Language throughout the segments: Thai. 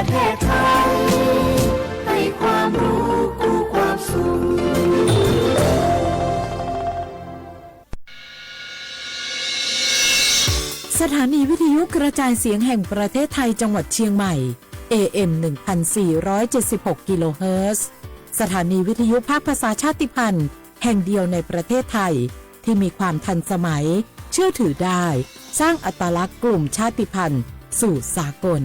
เทศไทยให้ความรู้กู้ความสุขสถานีวิทยุกระจายเสียงแห่งประเทศไทยจังหวัดเชียงใหม่ AM 1476 กิโลเฮิรตซ์สถานีวิทยุภาคภาษาชาติพันธุ์แห่งเดียวในประเทศไทยที่มีความทันสมัยเชื่อถือได้สร้างอัตลักษณ์กลุ่มชาติพันธุ์สู่สากล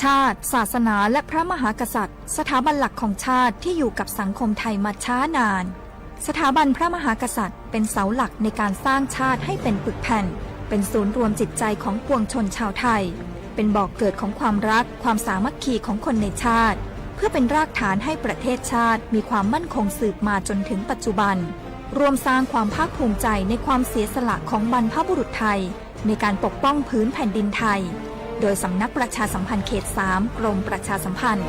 ชาติศาสนาและพระมหากษัตริย์สถาบันหลักของชาติที่อยู่กับสังคมไทยมาช้านานสถาบันพระมหากษัตริย์เป็นเสาหลักในการสร้างชาติให้เป็นปึกแผ่นเป็นศูนย์รวมจิตใจของปวงชนชาวไทยเป็นบ่อกเกิดของความรักความสามัคคีของคนในชาติเพื่อเป็นรากฐานให้ประเทศชาติมีความมั่นคงสืบมาจนถึงปัจจุบันรวมสร้างความภาคภูมิใจในความเสียสละของบรรพบุรุษไทยในการปกป้องพื้นแผ่นดินไทยโดยสำนักประชาสัมพันธ์เขต 3 กรมประชาสัมพันธ์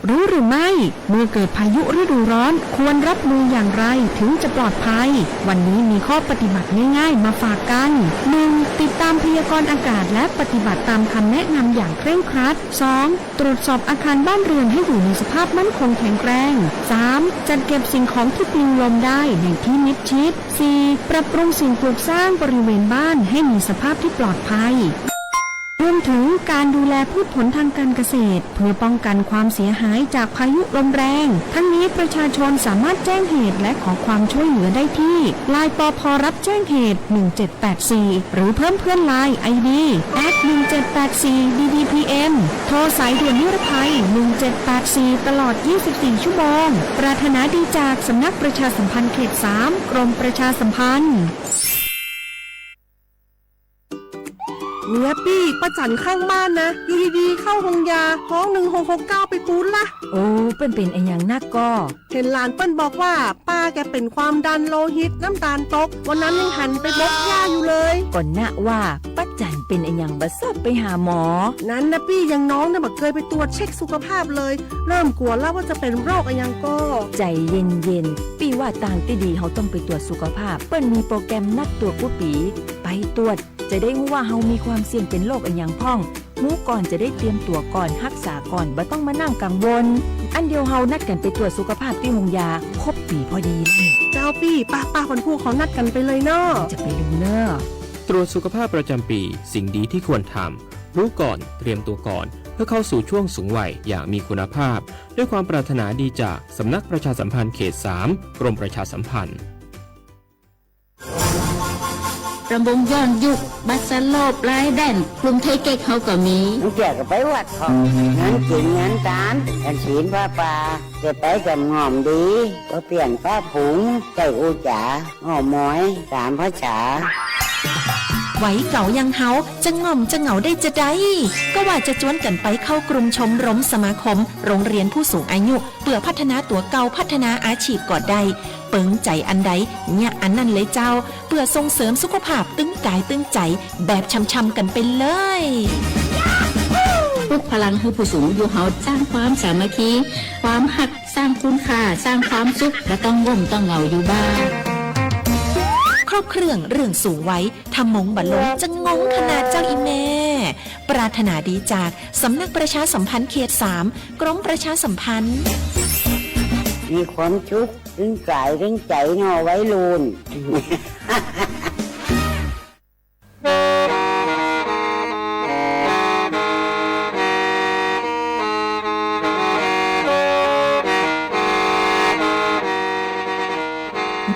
รู้หรือไม่เมื่อเกิดพายุฤดูร้อนควรรับมืออย่างไรถึงจะปลอดภัยวันนี้มีข้อปฏิบัติง่ายๆมาฝากกัน 1. ติดตามพยากรณ์อากาศและปฏิบัติตามคำแนะนำอย่างเคร่งครัด 2. ตรวจสอบอาคารบ้านเรือนให้อยู่ในสภาพมั่นคงแข็งแรง 3. จัดเก็บสิ่งของที่ปลิวลมได้ในที่มิดชิด 4. ปรับปรุงสิ่งปลูกสร้างบริเวณบ้านให้มีสภาพที่ปลอดภัยรวมถึงการดูแลพืชผลทางการเกษตรเพื่อป้องกันความเสียหายจากพายุลมแรงทั้งนี้ประชาชนสามารถแจ้งเหตุและขอความช่วยเหลือได้ที่ LINE ปภ.รับแจ้งเหตุ1784หรือเพิ่มเพื่อน LINE ID @1784 DDPM โทรสายด่วนนิรภัย1784ตลอด24ชั่วโมงปรารถนาดีจากสำนักประชาสัมพันธ์เขต 3 กรมประชาสัมพันธ์เนี่ยปี้ประจันข้างบ้านนะอยู่ดีๆเข้าห้องยาห้อง1669ไปปูนละโอ้เป็นไอ้อย่างนักก็เห็นหลานเปิ้นบอกว่าป้าแกเป็นความดันโลหิตน้ำตาลตกวันนั้นยังหันไปบกยาอยู่เลยก่อนหน้าว่าป้าจันเป็นไอ้อย่างบัดซอบไปหาหมอนั้นนะปี้ยังน้องนะบักเคยไปตรวจเช็คสุขภาพเลยเริ่มกลัวแล้วว่าจะเป็นโรคอะไรยังก็ใจเย็นๆปี้ว่าต่างที่ดีเขาต้องไปตรวจสุขภาพเปิ้นมีโปรแกรมนัดตรวจผู้ปีไปตรวจจะได้รู้ว่าเฮามีความเสี่ยงเป็นโรคอะไรอย่างพ่องรู้ก่อนจะได้เตรียมตัวก่อนรักษาก่อนบ่ต้องมานั่งกังวลอันเดียวเฮานัดกันไปตรวจสุขภาพที่โรงยาครบปีพอดีเลยเจ้าปี้ป้าคนผู้เขานัดกันไปเลยเนาะจะไปลืมเนาะตรวจสุขภาพประจำปีสิ่งดีที่ควรทำรู้ก่อนเตรียมตัวก่อนเพื่อเข้าสู่ช่วงสูงวัยอย่างมีคุณภาพด้วยความปรารถนาดีจากสำนักประชาสัมพันธ์เขต 3 กรมประชาสัมพันธ์รำวงย้อนยุคบัสโลบไร้แดนกรุงไทยเก๊กเขาก็มีเกี่ยวกับไปวัดของงั้นกินงั้นตานกันศีลผ้าป่าจะไปกันงอมดีก็เปลี่ยนผ้าผงใจอูจ๋าหอมม้อยตามภาษาไหวเก่ายังเฮาจะง่อมจะเหงาได้จะได้ก็ว่าจะจวนกันไปเข้ากลุ่มชมรมสมาคมโรงเรียนผู้สูงอายุเพื่อพัฒนาตัวเก่าพัฒนาอาชีพก่อได้เปิงใจอันใดเนี่ยอันนั้นเลยเจ้าเพื่อส่งเสริมสุขภาพตึงกายตึงใจแบบช่ำๆกันไปเลยปลุกพลังให้ผู้สูงอายุเฮาสร้างความสามัคคีความหักสร้างคุณค่าสร้างความสุขและต้องง่มต้องเหงาอยู่บ้านครอบเครื่องเรื่องสูงไว้ทำมงบัลลงจะงงขนาดเจ้าอีแม่ปรารถนาดีจากสำนักประชาสัมพันธ์เขต 3 กรมประชาสัมพันธ์มีความชุกเรื่องกายเรื่องใจเนาะไว้ลูน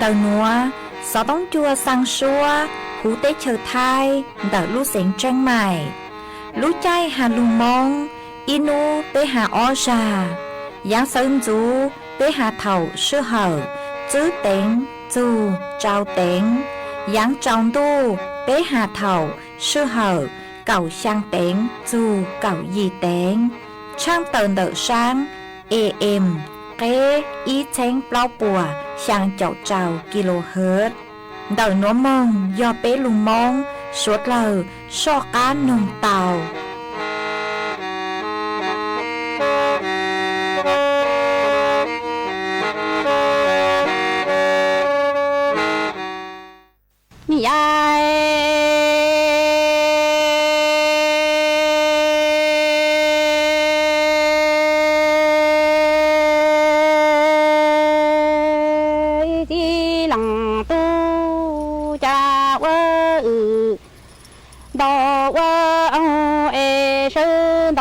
đào núa gió bóng chua sang xua hú tế chờ thai đào lũ xén trăng mải lũ chay hà lù mong inu tế hà o già giáng sơn chú tế hà thầu sư hở chữ tên chú trao tên giáng trong tu tế hà thầu sư hở cầu sang tên chú cầu gì tên trang tờn đỡ sáng em kế ý chén plau bùa sang chậu trào kHz đời nó mong do bé lùng mong suốt lời so cá nồng tàu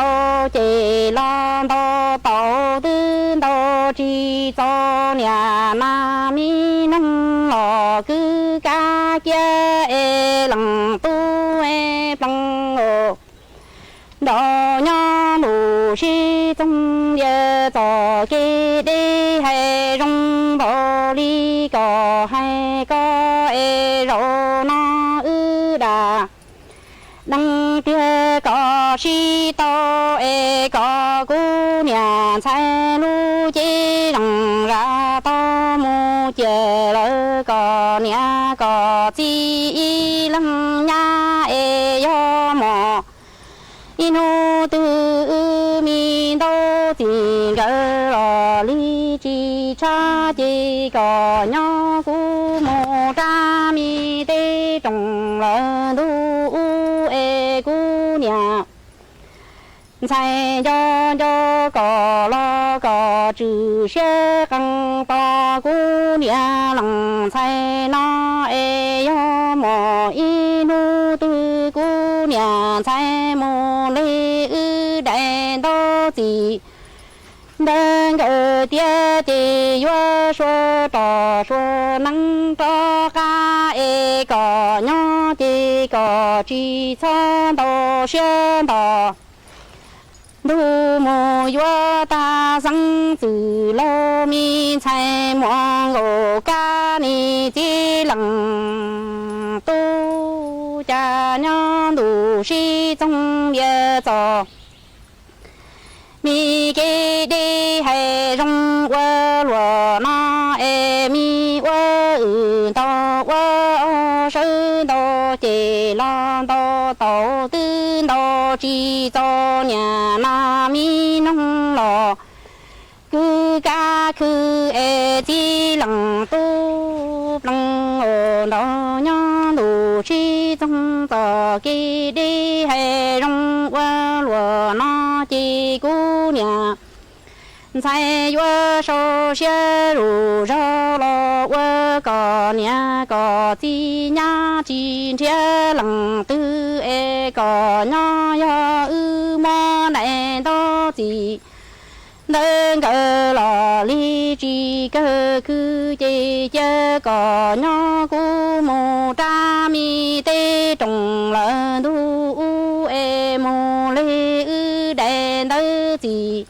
đồ chế lo đồ tổ tư đồ chỉ cho nhà na mi nông lò cứ ca kia e lăng tu e lăng ô đó nhá lù si trong địa cho cái đi hay trong đó đi có hay có e rồi nó ư đà đăng kia có si to e có cú nhà sai lu chỉ đằng ra to mu chờ lỡ có nhà có chi lăng nhà e yo mò inu tu mi đâu thì gỡ lò li chi cha chi có nhau cú mò cha mi tê trồng lỡ du e cú nhà sai cho có lo có chữ xe căng to cú nhà lòng sai nó e yo mò inu tu cú nhà sai mò lê ư đại đô gì đơn ở tia thì yo số trò số năng cho ca e có nhỏ thì có chỉ cho đồ xe đồ du mô yo ta sang từ lâu mi sai mong ngô ca ni chi lăng tu cha nhau đủ si trong địa cho mi kê đi hay trong quê lúa na e mi quê to quê sư to chỉ lo to tổ tư to chỉ cho nhà na mi nông lò cứ ca cứ e chi lăng tu lăng ở đó nhá đủ chi trong tờ kia đi hay trong quê lúa na chỉ cú nhà sai yo so xe ru ra lo quê có nhà có chi nhà chi chia lăng tư e có nhà ya ư ma này đó gì đơn cờ lò li chi cơ cứ chi chơ có nhỏ cú mô cha mi tê trồng lỡ du e mô lê ư đèn đơ gì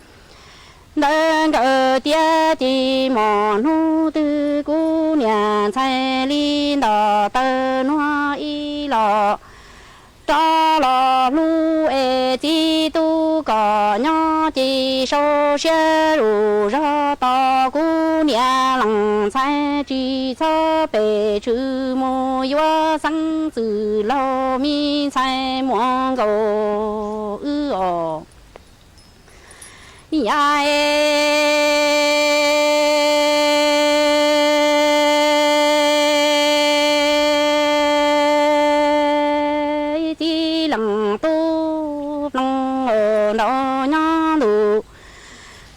đơn cờ tia chi mò nu tư cú nhà sai li đò tơ noa y lò cho lò lu e chi tu có nhỏ chi số xe ru ra to cú nhà lăng sai chi cho bề chữ mô yo sang từ lâu mi sai muang go ư ồ ya chi lăng tu lăng ở đó nhá đủ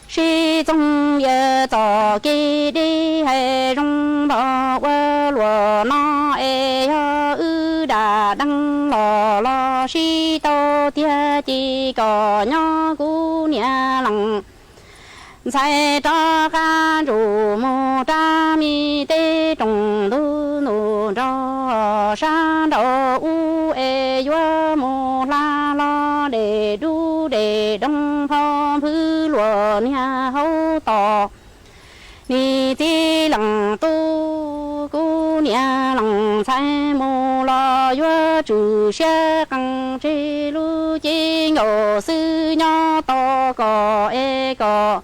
si trong ye cho ki đi hay trong đó quê lúa nó e yo ư đà đăng lò lo si to tia chi có nhỏ cú nhà lăng sai cho ca rù mô cha mi tê trồng du nụ cho sa đồ u e yo mô la lo để du để đông phong phư lúa nhà hậu tò ni ti lăng tu cú nhà lăng sai mô lo yo chữ xe căng chi lu chi ngô sư nho to có e có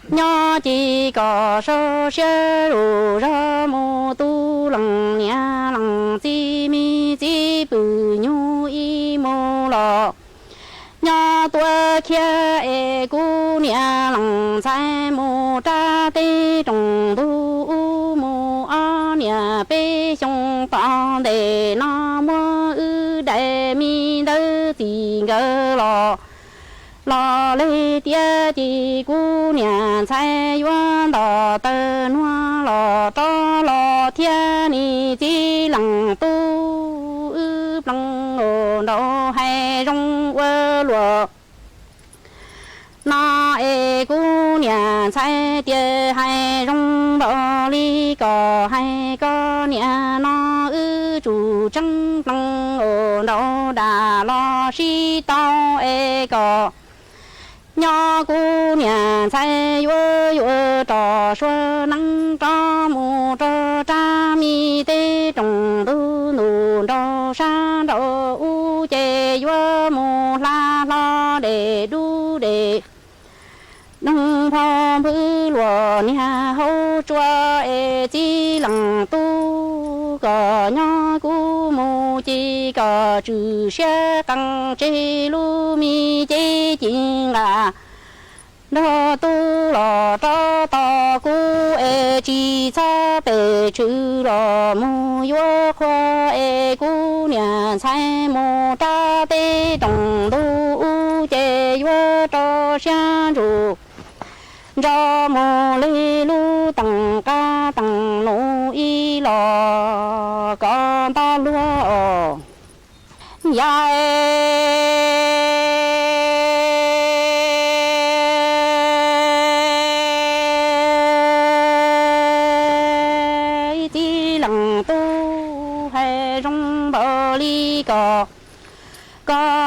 nhỏ chỉ có số xe ru ra mô tu lăng nhà lăng chi mi chi bự nhu y mô lò nhỏ tua kia e cú nhà lăng sai mô cha tê trồng tu mô a nhà bê xong tao để nó mô ư đại mi đơ thì ngơ lò lò lê tia chi cú nhà sai yo đò tơ noa lò cho lò thia ni chi lăng tu ư lăng ngô đâu hay rong quê lúa 那姑娘在爹还容不里个还个娘那主正当哦老大老西到个。nhỏ姑娘在月月照说能照木照扎米的中路路照山照乌节月木啦啦的路的能跑不落年后捉几冷都个nhỏ姑母几个只些刚这路米几斤啦。那都了找到姑几早被吃了木月花姑娘才木扎的东路节月照相住。ra mô lê lu tầng ca tầng nụ y lò con ta lúa dài tí lần tu hay rong bờ ly có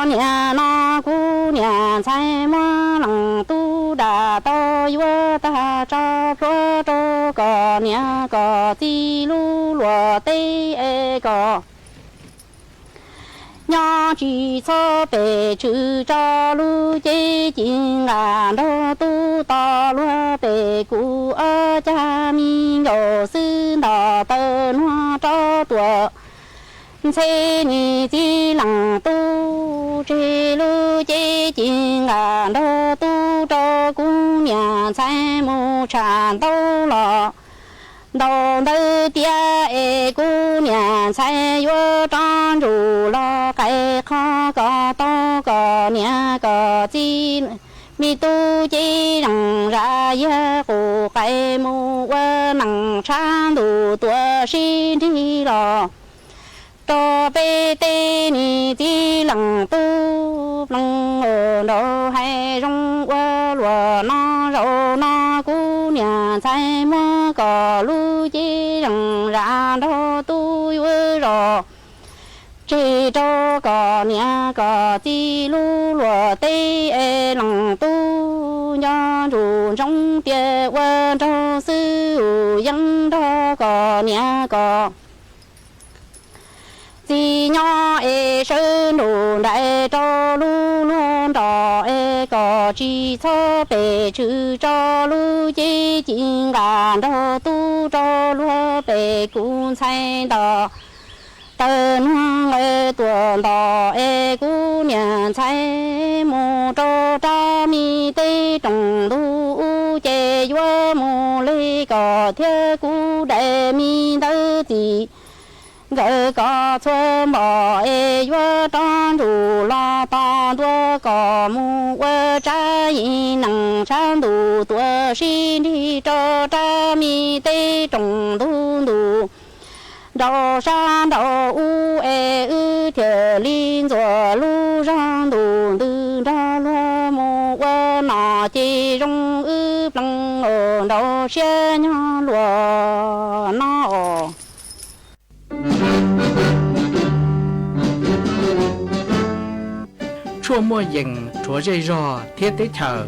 nhà nó cú nhà sai mà lần tu đã to yêu ta cho có nhà có tí lu lúa tê có nhà chỉ cho bề chữ cho lu chế chính là đó tu to lúa bề cú ở cha mi nhỏ sư đỏ tơ nó cho tuổi thế ni chỉ lăng tu chế lu chế chính là đó tu cho cung nhà sai mu tràn đâu lọ đầu tư tia cung nhà sai vô trang rủ lo cái khó có to có nhà có chi mi tu chế rằng ra ya của cái mu năng trang đủ tuổi sinh đi lọ cho bê tê ni tí lăng tu lăng ở đâu hay rong qua lúa nó rau nó cú nhà sai mua cỏ lu chi rằng ra đâu tu vui rồi chỉ cho cỏ nhà cỏ tí lu lúa tê lăng tu nhà rủ trong tiề qua cho sư dân đó cỏ nhà cỏ chỉ nhỏ sơn đồ đại cho lu luôn đỏ có chỉ cho bề chữ cho lu chỉ chính là đó tu cho lu bề cũng sai đỏ tên hoang tuần đỏ cú nhà sai mù cho cha mi tê trồng lu chế vô mù lê có thiết cú đại mi đỡ gì gỡ có xuân bỏ vô trang đủ lo to đua có mu quơ trái năng sang đủ tuổi sinh đi cho cha mi tê trồng đủ đủ đầu sang đầu u thiệt linh rồi lu sang đủ từ ra lo mu quơ nọ chỉ rong lăng ở đầu xe nhỏ lúa nọ chua mua dừng chúa dây rò thiết tế chờ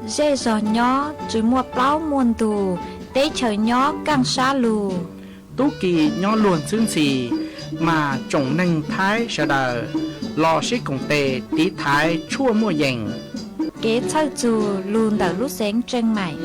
dây rò nhỏ chỉ mua plau muôn tù tế chờ nhỏ càng xa lù tú kỳ nhỏ luôn xương xì mà trồng nâng thái sợ đờ lò xí cùng tề tí thái chua mua dừng kế chơi dù luôn đỡ lúc sáng chân mày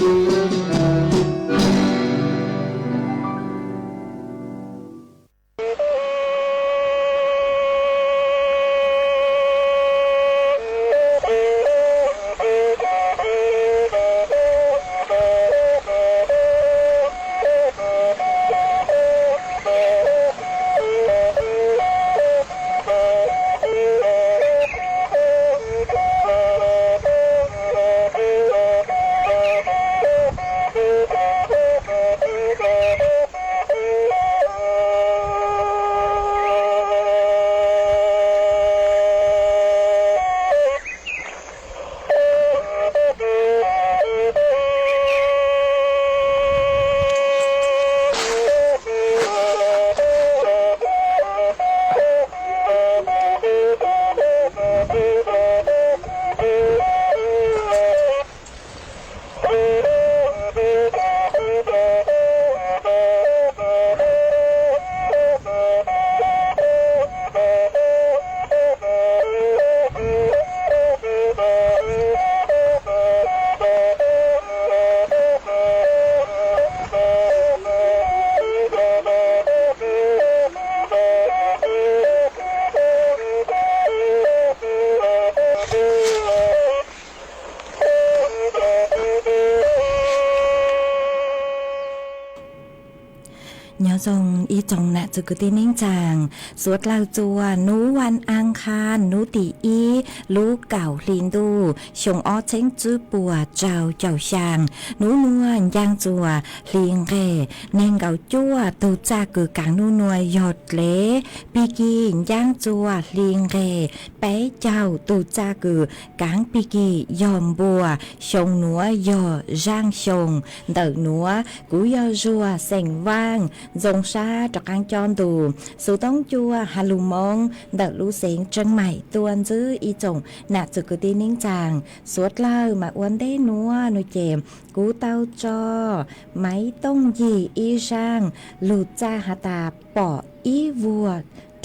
ทรงอีจงนะจุกตินิ่งจางสวดลาวจัวนูวันอังคารนูตีอีลูกเก่าลินดูชงอ้อเช้งจื้อปัวเจ้าเจ้าชางนูนวลยางจัวลิงเกเนงเก่าจั่วตูจากกือกางนูนวยหยดเละปีกีย่างจัวลิงเกไปเจ้าตูจากกือกางปีกียอมบัวชงหนัวยอร่างชงเดินหนัวกูยอจัวเสียงว่างจงซาจากกางจอมดูสูต้องจัวฮาลุมงเดินลูเสียงจังใหม่ตัวจื้ออีจงน่าจุกตีนิ่งจางสวดเล่ามาอ้วนได้หนัวหนูเจมกูเต้าจอไม้ต้องยีอีช่างหลุดจ้าหาตาปออีวัว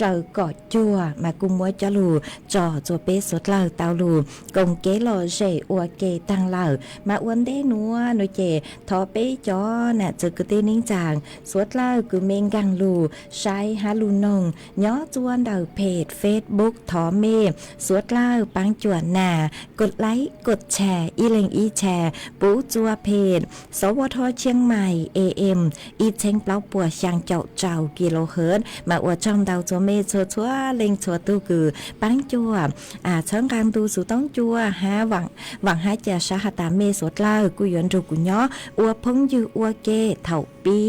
เจอกอดจัวมากุมมัวจลูจอจัวเปสดเล่าเตาลูกงเกลอเจอัวเกตังเล่ามาอ้วนได้นัวหนูเจทอเปจอน่ะจุกตีนิ่งจางสวดเล่าคือเมงกังลูใช้ฮาลูนงย้อจวนเดาเพจเฟซบุ๊กทอเมสวดเล่าปังจวนหน้ากดไลค์กดแชร์อีเลงอีแชร์ปูจัวเพจสวทเชียงใหม่ AM อีเชงเปล่าปัวช่างเจ้ากิโลเฮิรตซ์มาอวดจอมเดาจัวเมชัวเล็งชัวตูคือปังจัวเชิงการดูสู่ต้องจัวหาหวังให้เจสหตาเมสวดเล่ากุยวนรูกุญย้ออัวพงยืออัวเกเถ่าปี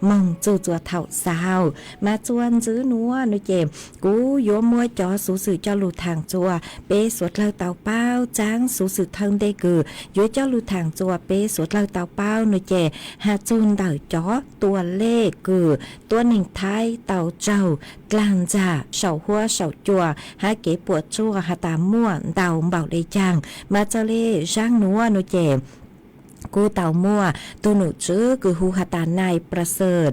มองจูจัวเถ่าสาวมาจวนซื้อนัวหนูเจมกูยัวมัวจอสู่สื่อเจ้าลูทางจัวเปสวดเล่าเต่าเป้าจ้างสู่สื่อทางได้คือยัวเจ้าลูทางจัวเปสวดเล่าเต่าเป้าหนูเจหาจูนเต่าจอตัวเลขคือตัวหนึ่งท้ายเต่าเจ้ากลางจ่าเสาหัวเสาจัวหาเก๋ปวดจัวหาตาม่วนเต่าเบาได้จางมาเจเล่ช่างนัวหนูเจกูเต่ามั่วตัวหนูชื่อคือฮูฮาตานายประเสริฐ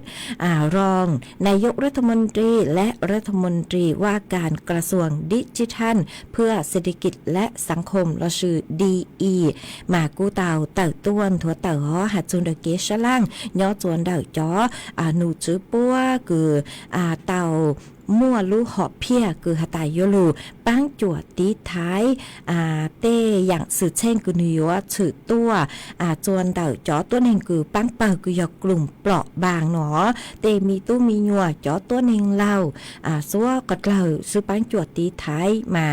รองนายกรัฐมนตรีและรัฐมนตรีว่าการกระทรวงดิจิทัลเพื่อเศรษฐกิจและสังคมเราชื่อ DE มากูเต่าต้วนถั่วเต่าหอหัดจุนเดเกชล่างย่อจวนเต่าจ้อหนูชื่อปัวคือเต่ามั่วลูหอบเพียคือหาตายโยลูปังจวดตีท้ายเต้อย่างสื่อเช่นคือนิวสื่อตัวจวนเต่าจอตัวหนึ่งคือปังเปิดคือหยอกกลุ่มเปราะบางหนอเตมีตู้มีหยัวจอตัวหนึ่งเล่าซัวกดเล่าซื้อปังจวดตีท้ายมา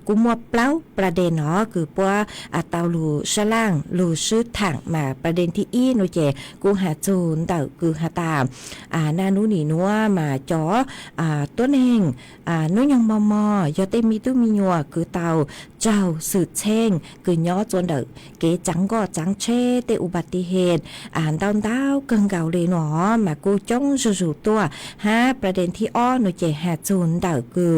กูมัวเปล่าประเด็นหนอคือปัวเต่าลูชล่างลูซื้อถังมาประเด็นที่อีโนเจกูหาจูนเต่าคือหาตานานุนีนัวมาจอตัวเองนุยังมอยอเตมีตู้มีหยัวคือเตาเจ้าสืดเช่งคือย้อจนเดเก๋จังก็จังเช่เตอุบัติเหตุดาวเกิงเก่าเลยหนอมากูจ้องสู่ตัวประเด็นที่อ้อหนูเจแฮจูนเดคือ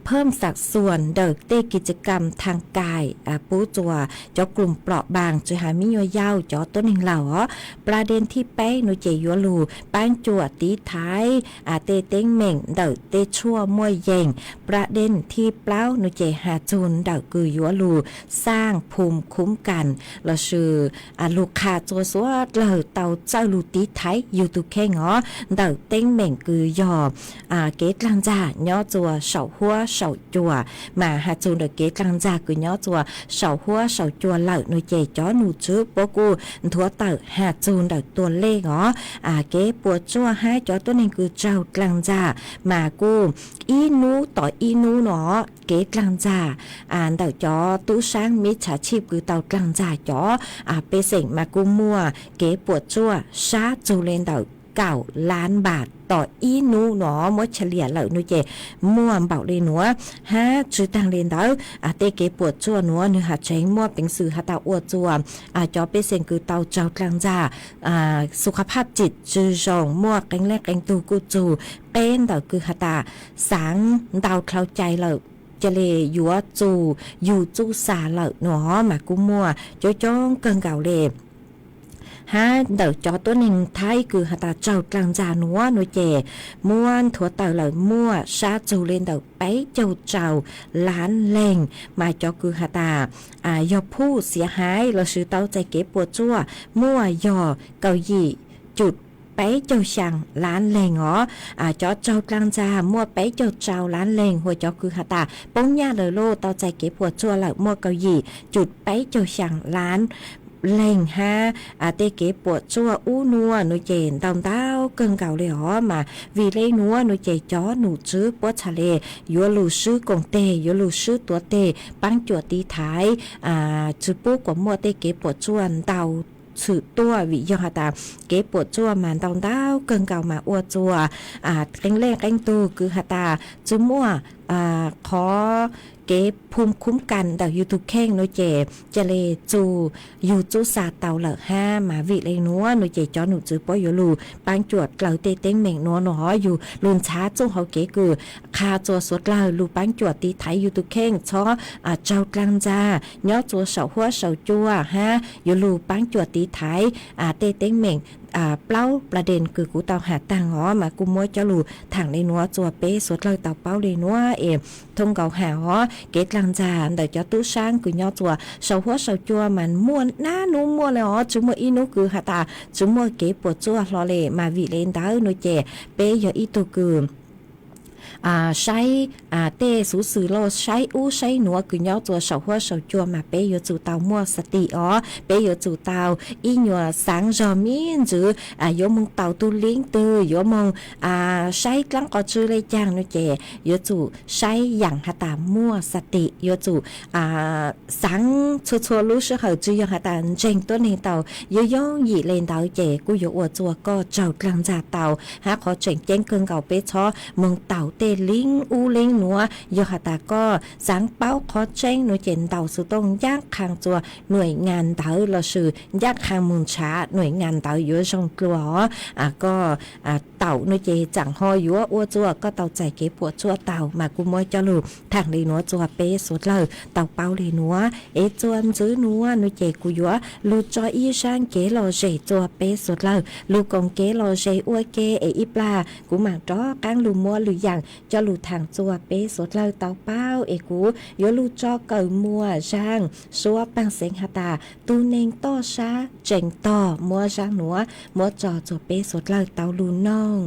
เพิ่มสัดส่วนเดิกเต้กิจกรรมทางกายปูจัวเจ้ากลุ่มเปราะบางจะหามิโยยาวจอต้นหนึ่งเหล่าประเด็นที่แป้งหนูเจยัวลูป้านจัวตีท้ายเตเต้งเหม่งเดิกเตชั่วมวยเย่งประเด็นที่เปล่าหนูเจหาจูนเดิกคือยัวลูสร้างภูมิคุ้มกันเราชื่อลูกค้าจัวสัวเดิกเตาเจ้าลูตีท้ายอยู่ตุแข่งเดิกเต้งเหม่งคือยอเกตลังจ่าย่อจัวเสาหัวเสาจัวมาหาจูนเดเกกลางจากคือย้อจัวเสาหัวเสาจัวเหล่าหนูเจจ้อหนูจื้อปกูทัวเต่าหาจูนเดตัวเลขเกปวดจัวให้จ้อตัวนึงคือเจ้ากลางจามากูอีนูต่ออีนูหนอเกกลางจาเต่าจ้อตู้ช้างมิจฉาชีพคือเต่ากลางจาจ้อเปเสงมากูมัวเกปวดจัวชาจูเลนเต่า9 ล้านบาทต่ออีนูหนอมดเฉลี่ยเหล่านูเจม่วมเบาเลยหนัวจือตังเลนเดาเตเกปวดจั่วหนัวเนื้อหาใช้ม่วเป็นสื่อหาตาอวดจั่วจอเปเซนคือเตาเจ้ากลางจ่าสุขภาพจิตจือจงม่วแกงแรกแกงตูกูจูเป็นเดาคือหาตาสังเดาเข้าใจเหล่าจะเลยัวจูอยู่จูสาเหล่าหนอมากูมัวจ้องเกิงเก่าเลเดิกจอตัวหนึ่งไทยคือหาตาเจ้ากลางจานัวหนูเจม้วนถั่วเต่าเหล่ามั่วชาจูเลนเต่าไปเจ้าล้านแรงมาจอคือหาตายอผู้เสียหายเราซื้อเต้าใจเก็บปวดจั่วมั่วยอเกาหยี่จุดไปเจ้าช่างล้านแรงจอเจ้ากลางจามั่วไปเจ้าล้านแรงหัวจอคือหาตาป้งยาเลยโลเต้าใจเก็บปวดจั่วเหล่ามั่วเกาหยี่จุดไปเจ้าช่างล้าน เล่งฮะเตเก๋ปวดจั่วอู้นัวหนูเจนตองเต้าเกิงเก่าเลยหอมาวีเล่นัวหนูเจจ้อหนูซื้อปวดทะเลยัวลูซื้อกงเตยัวลูซื้อตัวเตปังจวดตีท้ายจือปุ๊กกว่ามัวเตเก๋ปวดจวนเตาสืบตัววิยอตาเก๋ปวดจั่วมันตองเต้าเกิงเก่ามาอ้วจั่วเร่งเร่งเร่งตูคือหาตาจือมัวขอเก็บภูมิคุ้มกันดาวยูทูบแข้งโนเจเจเลจูยูจูซาเตาเหล่าห้ามาวิเลยนัวโนเจจอหนูจือปอยลูปางจวดเกลาเตเต็งเหม่งนัวหนออยู่ลุนช้าจงเขาเก๋กือคาจัวสวดเล่าลูปางจวดตีไทยยูทูบแข้งช้อเจ้ากลางจ้าย่อจัวเสาหัวเสาจัวฮะยูลูปางจวดตีไทยเตเต็งเหม่งเปล่าประเด็นคือกูเตาหาต่างหอมากูมวยจะลูถังในนัวจัวเป้สวดเลยเตาเป้าในนัวทงเก่าหาหอเกตลังจานแต่จะตู้ช่างคือย่อจัวเสาหัวเสาจัวมันม้วนหน้านูม้วนเลยอ๋อจุ่มอีนูคือหาตาจุ่มเก๋ปวดจัวรอเลยมาวิเลนดาวนูเจเป้ยออีตัวคือใช้เตสูสือโลใช้อู้ใช้หนัวคือย่อตัวเสาหัวเสาจัวมาเป้ยจูเตามัวสติอ๋อเป้ยจูเตาอีหนัวสังจอมินจือยมงเตาตุลิงตือยมงใช้กลังก็จือเลยจางนูเจยจูใช้อย่างหาตามัวสติยจูสังชัวรู้สึกเหจือยหาตาเจงตัวในเตาย่องหยีเลนเตาเจกูอยู่อวดจัวก็เจ้ากลางจ่าเตาหาขอเจงเจงเกิงเก่าเป้ช้อมงเตาเตลิงอูลิงหนัวยหาตาก็สังเป้าขอเจงหน่วยเจนเตาสุตงยากคางจัวหน่วยงานเตาเราสื่อยากคางมุนช้าหน่วยงานเตาเยอะชงกลัวก็เต่าหน่วยเจจังหอยัวอ้วจัวก็เต่าใจเก็บปวดจัวเต่ามากุมวยจะลูทางเลยหนัวจัวเป้สุดเลยเต่าเป้าเลยหนัวจวนซื้อหนัวหน่วยเจกุยัวลูจออีช่างเกลอเจจัวเป้สุดเลยลูกงเกลอเจอ้วเกอีปลากูหมางจ้อกางลูมัวหรืออย่างจะลูทางจัวเป้สดเลยเตาเป้ากูยลูจอเกิดมัวช่างซัวปังเสงหาตาตูเนงต่อช้าเจงต่อมัวช่างหนัวมัวจอจัวเป้สดเลยเตาลูน้อง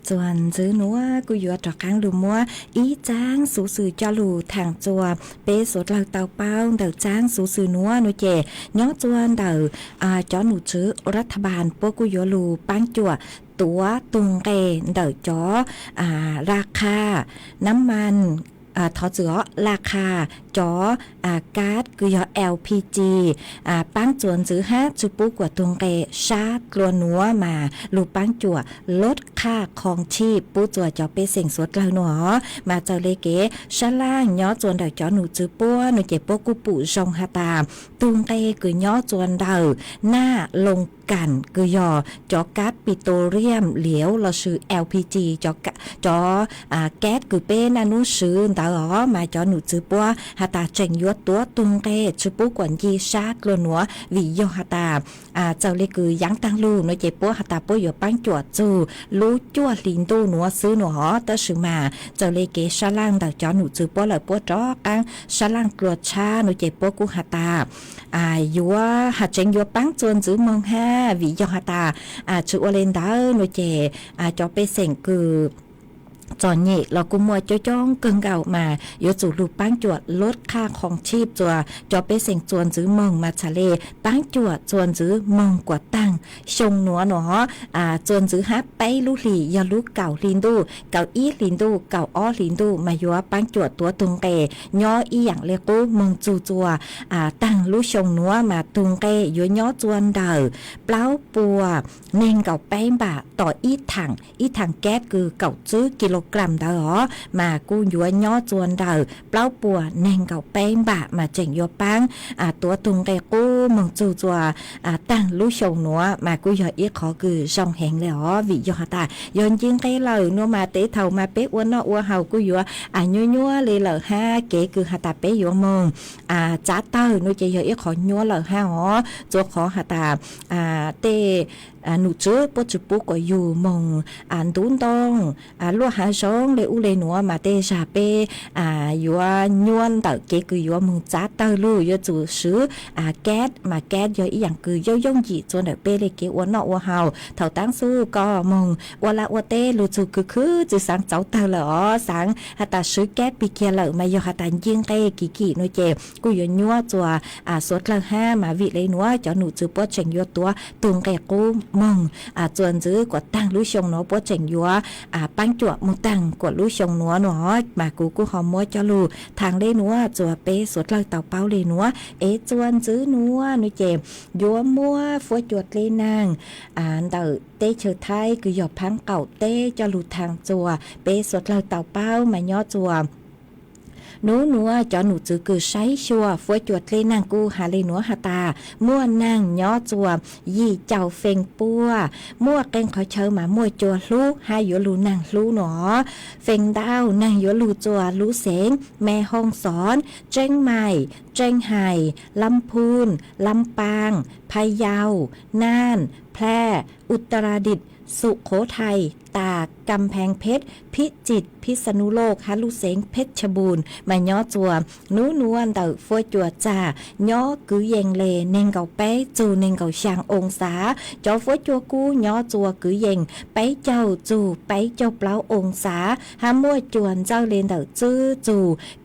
จวนจื้อนัวกูอยู่จอกกลางหรือมัวอีจ้างสูสื่อจอลูทางจัวเปสดเหล่าเตาเป้าเดาจ้างสูสื่อนัวหนูเจย้อจวนเดาจอหนูจื้อรัฐบาลพวกกูอยู่ลูปังจัวตัวตุงเกเดาจอราคาน้ำมันทอเจือราคาจอก๊าซคือยอ LPG ปังจวนซื้อ5จุปุกว่าตุงเกชาร์กลัวนัวมาลูปังจั่วลดค่าครองชีพปูจั่วจอเปเสียงสวดเราหนอมาเจ้าเลเกชะล่างย้อจวนเดาจอหนูจื้อปัวหนูเจ็บปกูปู่ชงฮาตาตุงเกคือย้อจวนเดาหน้าลงกันคือยอจอก๊าซปิโตรเลียมเหลวเราซื้อ LPG จอแก๊สคือเป็นอนุซื้อเดามาจอหนูจื้อปัวฮาตาเจงยัวตัวตุงเกจุปุกวนยีชาโกลนัววิโยฮาตาเจ้าเลกือยังตังลูน้อยเจปัวฮาตาปัวอยู่ปังจวดจูรู้จั่วลินตูนัวซื้อหนัวตะสือมาเจ้าเลเกชาลังดาวจอหนูจื้อปัวเลยปัวจอกังชาลังกลัวชาน้อยเจปัวกูฮาตายัวหาเจงยัวปังจวนจื้อมองห้าวิโยฮาตาจูอเลนดาน้อยเจจอเปเสงกือจอนนี่เรากุมัวจ้องเกิงเก่ามาโยจูลูปังจวดลดค่าของชีพจัวจอเปเสียงจวนจื้อมองมาทะเลปังจวดจวนจื้อมองกว่าตั้งชงหนัวหนอจวนจื้อฮับไปลูหลียาลูเก่าลินดูเก่าอีลินดูเก่าอ้อลินดูมายัวปังจวดตัวตุงเกย่ออีอย่างเลกูมองจูจัวตั้งลูชงหนัวมาตุงเกยัวย่อจวนเดาเปล่าปัวเน่งเก่าแป้งบะต่ออีถังแก๊สคือเก่าจื้อกิโลกรัมเดอมากูยัวย่อจวนเดาเปล่าปัวเน่งเก่าแป้งบะมาเจ๋งยัวปังตัวตุงเกกูมองจูจัวตั้งลูชงหนัวมากูยัวอีขอคือช่องแหงเลยวิยอตายนยิงไกลเลยนัวมาเตะเท่ามาเป๊ะอ้วนนออ้วนเฮากูยัวยัวเลยเลยห้าเก๋คือหาตาเป๊ะยัวมองจ้าเต้านัวเจยัวอีขอยัวเลยห้าจัวขอหาตาเตหนูจื้อปจุปุกอยู่มองดุนตองลัวหาซองเลยอุเลนัวมาเตชาเปยัวยวนเต๋อเกคือยัวมึงจ้าเตอลูยัวจูซื้อแก๊สมาแก๊สยัวอีอย่างคือย่อยงจีจนเดเปเลยเกอ้วนนออ้วนเฮาเท่าตั้งสู้ก็มองว่าละว่าเตลูจูคือจือสังเจ้าเตอเหรอสังหาตาซื้อแก๊สปีเกียเหล่มายอหาตายิงเกกี่น้อยเจกูยัวยัวจัวสดละห้ามาวิเลยนัวจอหนูจื้อปวดเฉิงยัวตัวตุงเกกูมองจวนจื้อกว่าตั้งรู้ชงเนาะปวดเจ๋งยัวปังจวบมึงตั้งกว่ารู้ชงนัวเนาะมากูหอมมัวจอลูทางเล่นัวจัวเปสดเลยเต่าเป้าเลยนัวจวนจื้อนัวนุเจมยัวมัวฟัวจวดเลยนางเต่าเตเชอไทยคือหยอบพังเก่าเตจอลูทางจัวเปสดเลยเต่าเป้ามาย่อจัวนัวจอหนูจื้อคือใช้ชัวฟัวจวดเลยนางกูหาเลยนัวหาตามั่วนางย่อจัวยี่เจ้าเฟงปัวมั่วเก่งเขาเชิญมามั่วจัวลูกให้ยัวลูนางลูหนอเฟงดาวนางยัวลูจัวลูเสงแม่ห้องสอนเจ้งใหม่เจ้งไห่ลำพูนลำปางพะเยาน่านแพร่อุตรดิตถ์สุโขทัยตากกำแพงเพชรพิจิตรพิษณุโลกฮาลุเสงเพชรบูรณ์มาย่อจัวนวลเต่าฟัวจัวจ่าย่อกือเยงเลเนงเก่าเป้จูเนงเก่าช่างองศาจอฟัวจัวกูย่อจัวกือเยงเป้เจ้าจูเป้เจ้าเปล่าองศาหามั่วจวนเจ้าเลนเต่าจื้อจู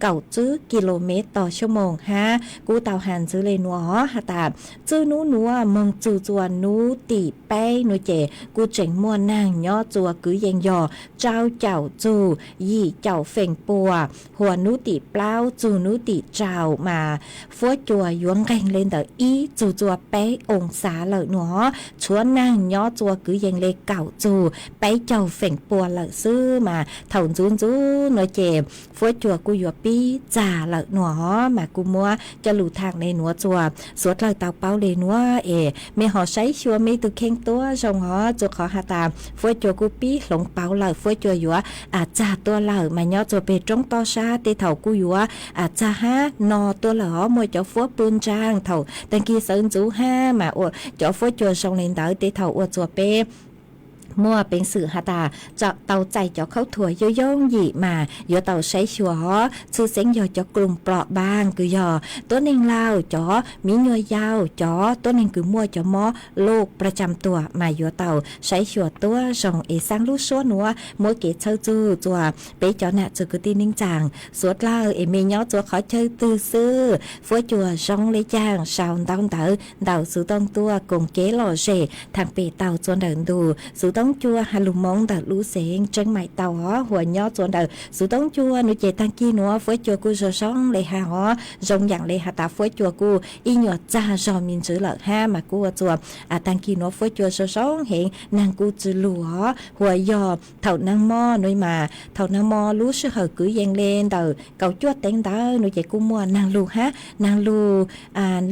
เก่าจื้อกิโลเมตรต่อชั่วโมงฮะกูเต่าหันจื้อเลนัวฮะตาจื้อนัวเมืองจูจวนนูตีเป้นัวเจกูเจ๋งม่วนนางย่อจัวกือเยงยอเจ้าจูยี่เจ้าเฟ่งปัวหัวนุติเปล่าจูนุติเจ้ามาฟัวจัวยวงแรงเล่นเตออีจูจัวเป๊องศาเลยหนอชวนนางย่อจัวกือเยงเลเก่าจูเป๊เจ้าเฟ่งปัวเลยซื้อมาเถ่าจูนหน่อยเจฟัวจัวกูยัวปีจ่าเลยหนอมากูมัวจะหลู่ทางในหนัวจัวสวดเลยเตาเป้าเลยนัวไม่หอใช้ชัวไม่ตุเข่งตัวชงหอจุขอหาตาฟัวจัวกูปีหลงเป้าเลยฟัวจัวยัวจ่าตัวเหล่ามาย่อจัวไปจงต่อชาเตเถ่ากูยัวจ่าฮะนอตัวเหล่ามวยเจ้าฟัวปืนจางเถ่าตังกี้เซินจูห้ามาอวดเจ้าฟัวจัวชงเลนเตอเตเถ่าอวดจัวเป มัวเป็นสื่อหาตาเจาะเตาใจเจาะเข้าถั่วโยงหยีมาโยเตาใช้ชัวชื่อเสียงยอเจาะกลุ่มเปราะบางคือยอตัวหนึ่งลาวเจาะมีเงยยาวเจาะตัวหนึ่งคือมัวเจาะมอโรคประจำตัวมาโยเตาใช้ชัวตัวส่งสร้างลูกชัวหนัวมัวเกตเช่าจูจัวไปเจาะน่ะจือกุตีนิ่งจางสวดเล่าเมยอจัวขอเชยตื้อซื้อฟัวจัวส่งเลยจางชาวต้องเต๋อเดาสูต้องตัวกงเก๋หล่อเจทางเปเตาจวนเดินดูสูต้องจัวฮัลโหลมองแต่รู้เสียงจังใหม่เตาหัวยอจวนเดินสูต้องจัวนุเจตังกี้นัวฟัวจัวกูจะส่งเลยฮะจงอย่างเลยฮะตาฟัวจัวกูอีหยอดจ้าจอมินจื้อหลักห้ามากูจัวตังกี้นัวฟัวจัวส่งเห็นนางกูจื้อหลัวหัวยอเท่านางมอนุยมาเท่านางมอรู้ชื่อเหอกือยังเล่นเตาเกาจัวเต็งเตานุเจกูมัวนางลูฮะนางลู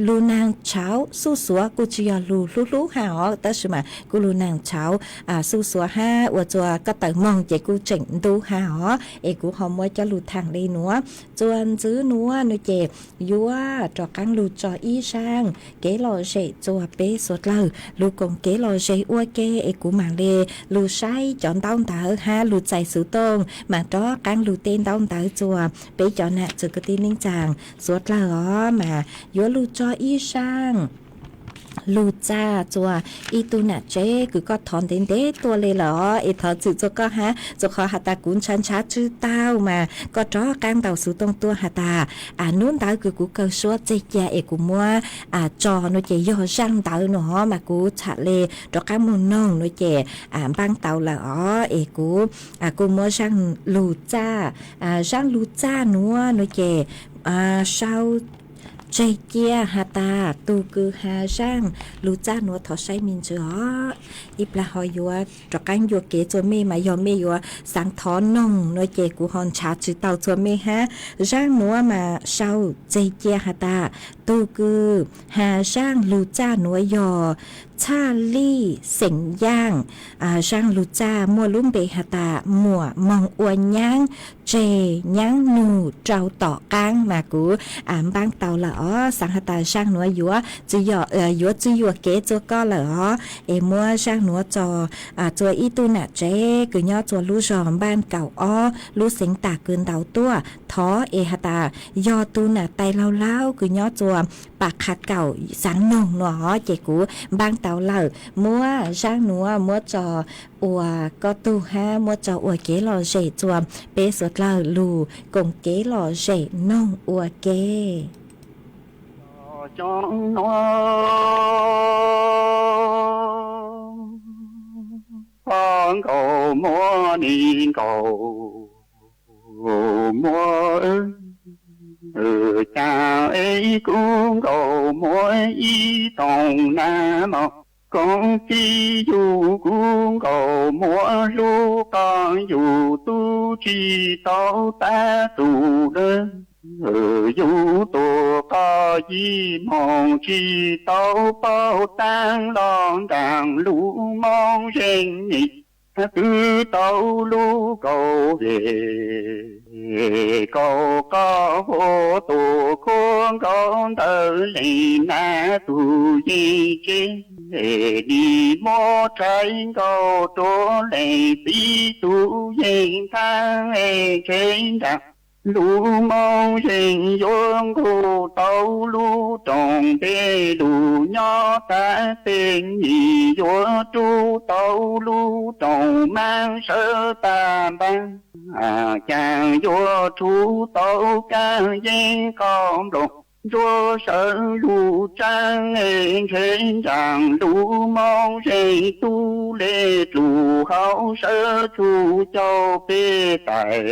ลูนางเช้าสู้สัวกูจะยอลูหาแต่ใช่ไหมกูลูนางเช้าสู้สัวห้าว่าจัวก็เตมองเจกูเจ๋งดูหากูหอมว่าจะลูทางเลยนัวจวนซื้อนัวนุเจยัวจอกังลูจออีช่างเกลอเจจัวเป๊สดเลยลูกงเกลอเจอ้วเกกูหมางเลลูใช้จอนต้องตาห้าลูใจสุตงมาจอกังลูเต้นต้องตาจัวเป๊จอน่ะจือกตีนิ่งจางสดเลยมายัวลูจออีช่างลูจ้าจัวอีตูน่ะเจ๊คือก็ถอนเด็ดตัวเลยเหรอถอนจืดก็ฮะจะขอหาตากุนชันชัดชื่อเต้ามาก็จ้อกลางเต่าสู่ตรงตัวหาตานู้นเต้าคือกูเกาชัวเจ๊ยากูมัวจอโนเจย่อช่างเต้าหนอมากูฉะเลจ้อกลางมุนน้องโนเจบางเต้าเหรอกูมัวช่างลูจ้าช่างลูจ้านัวโนเจเช้าใจเกียหาตาตูคือหาช่างลูจ้าหนัวถอใช้มินเจออีปลาหอยยัวจกังยัวเกจวเมมายอมเมยัวสังทอนนงน้อยเจกูฮอนชาจือเต่าจวเมฮะช่างหนัวมาเช้าใจเกียหาตาตูคือหาช่างลูจ้าหนัวยอชาลี่เสียงย่างช่างลูจ้ามัวลุ่มเบหตามัวมองอวนย่างเจย่างหนูเจ้าต่อกลางมากูบางเตาละสังหตาช่างหนัวยัวจือยยัวจือยัวเกจัวก็ละมัวช่างหนัวจอจัวอีตูน่ะเจคือย่อจัวลูจอมบ้านเก่าลูเสียงตาเกินเตาตัวท้อหตายอตูน่ะไตเล่าคือย่อจัวปากขาดเก่าสังนงหนอเจกูบางเตาเหล่ามัวช่างหนัวมัวจออัวก็ตูห้ามัวจออัวเกหล่อเจจวมเปสวดเหล่าลูกงเกหล่อเจน้องอัวเกจงน้อฟังเขามัวนี่เขามัวcha ấy cũng cầu mỗi ý tòng nam con chi dù cũng cầu mỗi lúc con dù tu chi tao ta tu đơn dù tu có gì mong chi tao bao tăng lòng đàng lũ mong rèn nhị cứ tao lũ cầu về cầu có vô tù khuôn con tờ lì na tù gì chứ đi mô trái cầu trố lì tí tù gì thang trên đạc lũ mong rình dương khu tàu lũ tròn bê lũ nhỏ ta tên nhị vô tru tàu lũ tròn mang sơ ta băng chàng vô tru tàu càng dây con đục vô sợ lũ trang trên rằng lũ mong rình tu lê lũ hậu sơ chu châu bê tài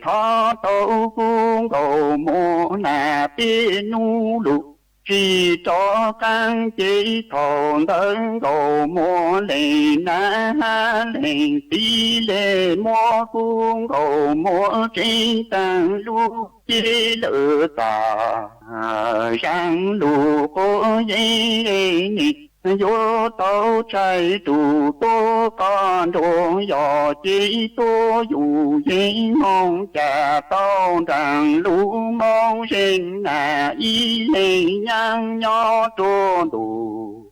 thọ tàu cung cầu mô nà bê nu lục chỉ cho căn chỉ thọ thân cầu mô lệ na ha lệ tí lệ mô cung cầu mô trên tăng lục chỉ lỡ tà sang lục có dây nị vô tàu trái tù tô con đồ dò chỉ tô dù dây mong cha tàu rằng lũ mong sinh là y lệ nhang nhỏ trô đủ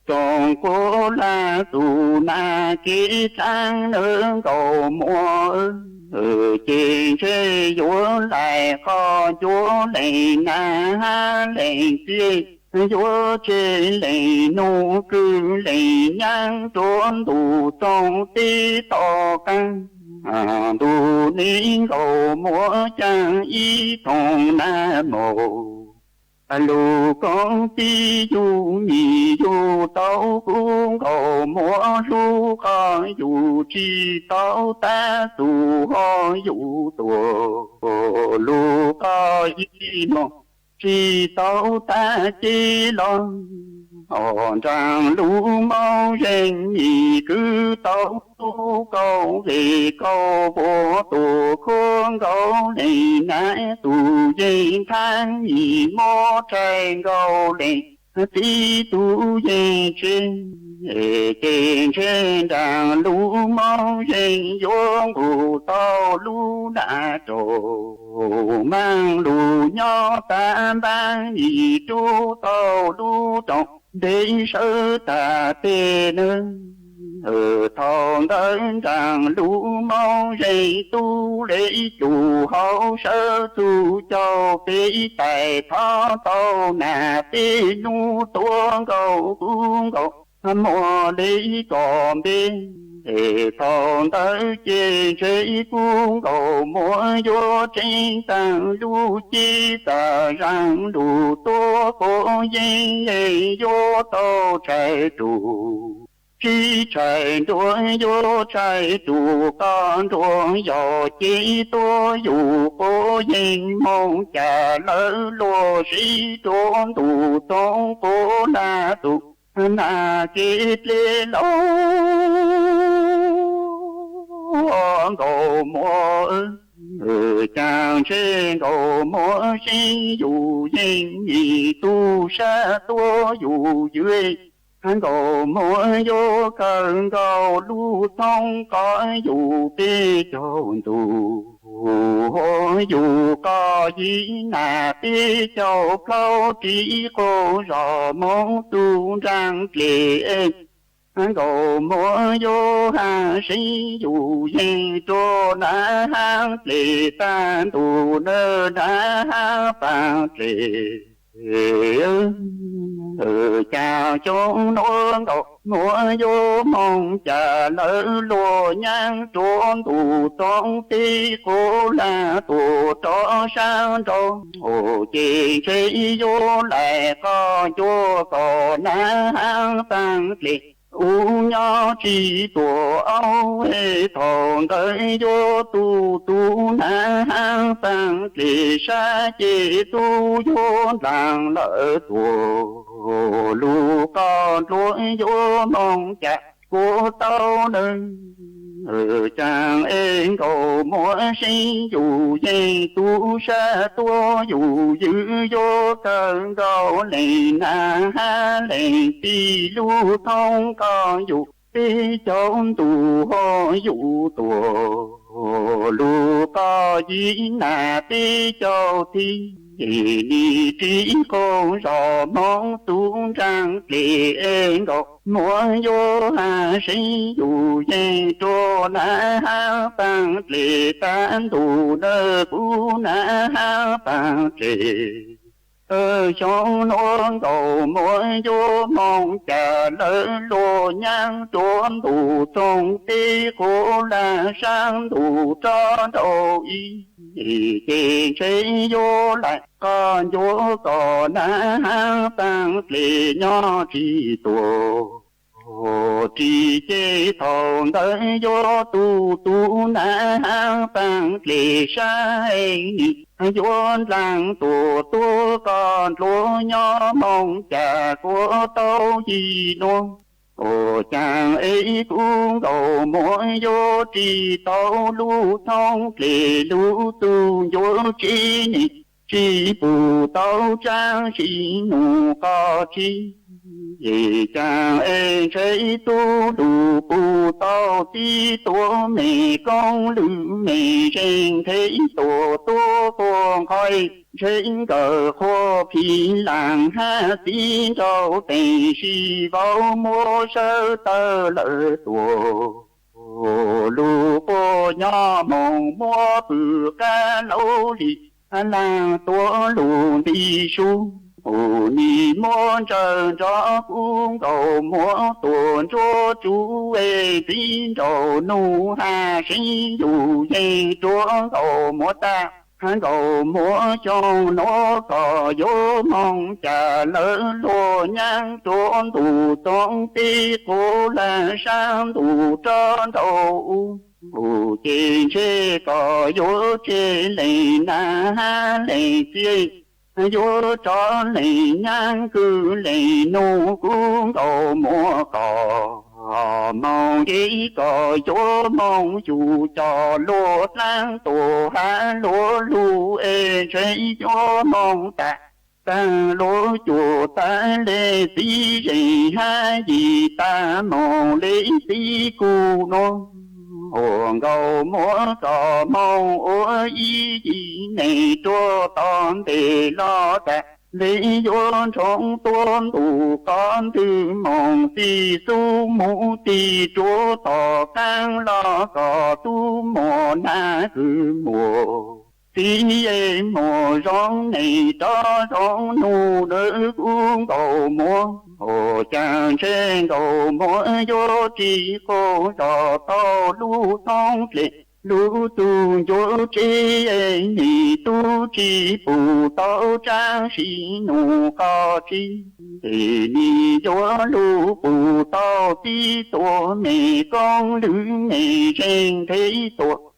trong cô là tù na kỹ sang nương cầu mua ở trên chơi chúa lại kho chúa lại na lại kia chúa chơi lại nô cư lại nhang trốn tù trong tí to căng tù ní cầu mua trang y thong na mồ lù con ti du nhì du tao cũng cầu mua du con du chi tao ta tu ho du tu lù con y no chi tao ta chi lo hòn trang lù mau rèn nhì cứ tao tu cầu về cầu vô tu khôn cầu này nãy tu dây than nhì mò trai cầu này tí tu dây trên đàng lù mau rèn vô ngủ tao lù đã trổ mang lù nhỏ ta ban nhì tu tao lù trọng để sơ ta tê nương ở thòng đơn rằng lũ mau dây tu lễ chủ hậu sơ tu cho phế tài thó tàu nà phế nu tuông cầu cung cầu mùa lý còn bên để thòng tới chê chế cung cầu mùa vô trên tàng lũ chi tà rằng lũ tố cổ dây vô tàu chạy trụ chi chạy đuổi vô chạy trụ con đuổi dò chi tôi dù cô dinh mong trả lỡ lô sĩ trốn tù tông cô là tụ na kết lê lâu cầu mùa chàng trên cầu mùa sinh dù dinh nhị tu sa tua dù dưới anh cầu mùa vô cần cầu lưu thông có dù bê chồn tù dù có gì nà bê châu câu chỉ cô rõ mong tu răng lệ anh cầu mùa vô hàng sinh dù dây trô nà hàng lệ tan tù nơ nà hàng phàng lệ chào chốn nón cầu mùa vô mong chờ lỡ lùa nhang trốn tù tông tí cô là tù cho sang trông hồ chị chế vô lại có vô có ná hang tăng liệt u nhỏ chỉ tổ áo hệ thòng tới vô tu na hang tăng liệt sa chế tu vô làng lỡ tù lù con lúa vô mong chặt của tao nâng chàng em cầu mùa sinh dù dây tu sa tua dù giữ vô cơn cầu này na ha này ti lu thông con dù đi chốn tù ho dù tù lu có gì na đi châu thi đi trí con rõ mong tu rằng lệ em đọc mua vô hà sinh dù dây trô na ha bằng lệ tan tù nơ cú na ha bằng lệ trong nón cầu mỗi vô mong chờ lỡ lô nhang trốn tù trong tí cô là sang tù cho đầu y thì chế vô lại con vô có na ha bằng lệ nhỏ chỉ tổ trì chế thòng tới vô tu na ha bằng lệ sai vô làng tù tu con lúa nhỏ mong cha của tao gì non chàng ấy cũng cầu mỗi vô trì tao lu thông lệ lu tu vô chi nhị chi bù tao trang chi nụ có chi ye cha e chế tu đủ bù tao ti tổ mẹ con lữ mẹ trên thế tổ tổ con khơi trên cờ khô phi làng ha tin châu tề si vào mua sơ tơ lỡ tổ lu cô nhỏ mong mua bự ca lâu đi làng tổ lu đi xuống ni môn trần cho cung cầu múa tuần cho chú ê tín cầu nu ha sinh dù dây chúa cầu múa ta hắn cầu múa cho nó có vô mong trả lỡ lô nhang trốn tù tông tí cô là sang tù tròn đầu trên chế có vô chế lệ na ha lệ chia vô cho lệ nhang cứ lệ nô cũng cầu mua cò mong chỉ có chỗ mong chủ cho lúa lang tổ ha lúa lu ê chơi cho mong ta lúa chủ ta lê tí gì ha gì ta mong lê tí cu nô hồn cầu múa cò mong ủa ý gì này cho toàn để lo ta lý do trong tuôn tù con tư mong tì su mũ tì chúa tỏ cang lo cò tu mò na cứ mùa tí ê mò rong này cho rong nụ đỡ cũng cầu múa hồ chàng trên cầu múa vô chỉ cô trò to lu thông lệ lu tu vô chi ê nhị tu chi bù tao trang sĩ nụ co chi thì đi vô lu bù tao tí tổ mẹ con lữ mẹ trên thế tổ